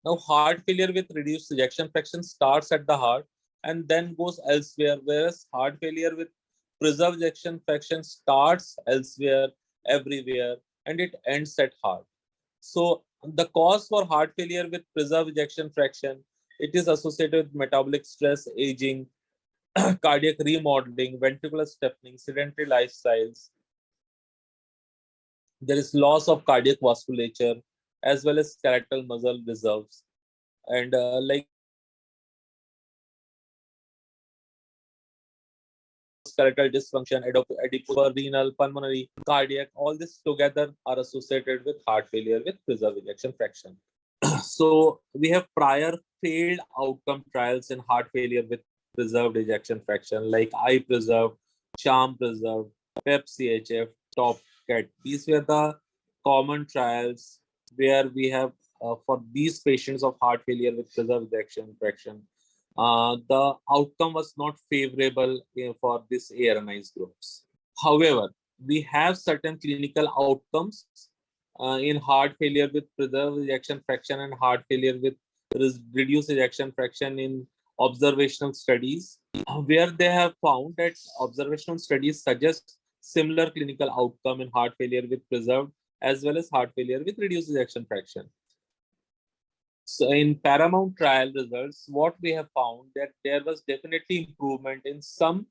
Now, heart failure with reduced ejection fraction starts at the heart and then goes elsewhere, whereas heart failure with preserved ejection fraction starts elsewhere, everywhere, and it ends at heart. So, the cause for heart failure with preserved ejection fraction, it is associated with metabolic stress, aging, cardiac remodeling, ventricular stiffening, sedentary lifestyles. There is loss of cardiac vasculature as well as skeletal muscle reserves. And like skeletal dysfunction, adipose, renal, pulmonary, cardiac, all this together are associated with heart failure with preserved ejection fraction. So we have prior failed outcome trials in heart failure with preserved ejection fraction, like I-preserved, CHARM-preserved, PEP-CHF, TOPCAT. These were the common trials where we have for these patients of heart failure with preserved ejection fraction. The outcome was not favorable for this ARNIs groups. However, we have certain clinical outcomes in heart failure with preserved ejection fraction and heart failure with reduced ejection fraction in observational studies, where they have found that observational studies suggest similar clinical outcome in heart failure with preserved as well as heart failure with reduced ejection fraction. So in PARAMOUNT trial results, what we have found that there was definitely improvement in some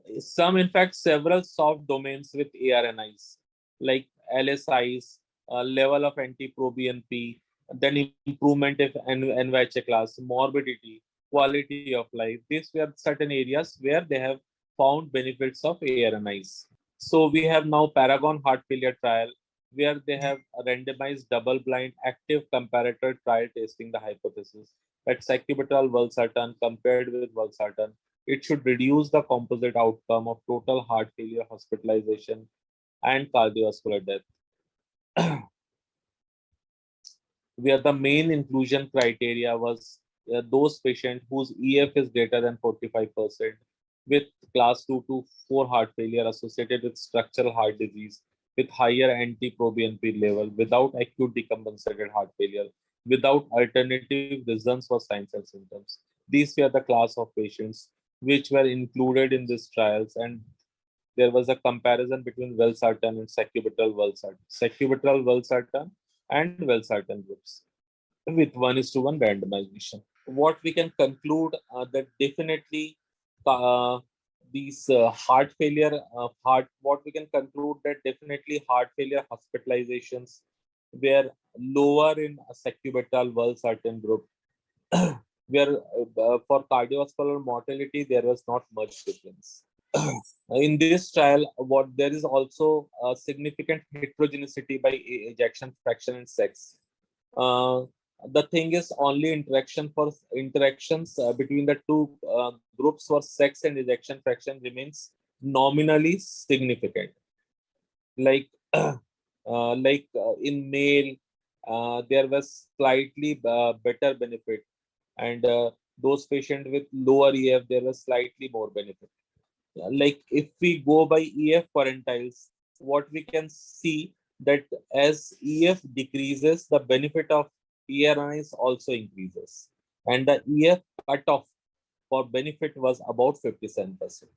in fact, several soft domains with ARNIs, like LSIs, level of NT-proBNP, then improvement of NYHA class, morbidity, quality of life. These were certain areas where they have found benefits of ARNIs. So we have now Paragon heart failure trial, where they have a randomized double-blind active comparator trial testing the hypothesis that sacubitril valsartan compared with valsartan, it should reduce the composite outcome of total heart failure, hospitalization, and cardiovascular death. Where the main inclusion criteria was those patients whose EF is greater than 45% with class 2 to 4 heart failure associated with structural heart disease, with higher NT-proBNP level, without acute decompensated heart failure, without alternative reasons for signs and symptoms. These were the class of patients which were included in these trials, and there was a comparison between valsartan and sacubitril valsartan and valsartan groups with 1:1 randomization. What we can conclude that definitely these heart failure what we can conclude that definitely heart failure hospitalizations were lower in sacubitril valsartan group, where for cardiovascular mortality there was not much difference. In this trial, what there is also a significant heterogeneity by ejection fraction and sex. The thing is, only interactions between the two groups for sex and ejection fraction remains nominally significant. Like in male, there was slightly better benefit, and those patients with lower EF, there was slightly more benefit. Like if we go by EF quantiles, what we can see that as EF decreases, the benefit of ARNIs also increases, and the EF cutoff for benefit was about 57%.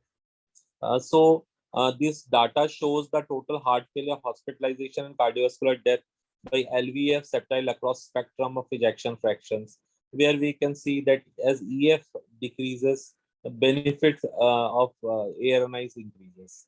This data shows the total heart failure, hospitalization, and cardiovascular death by LVEF septile across spectrum of ejection fractions, where we can see that as EF decreases, the benefit of ARNIs increases.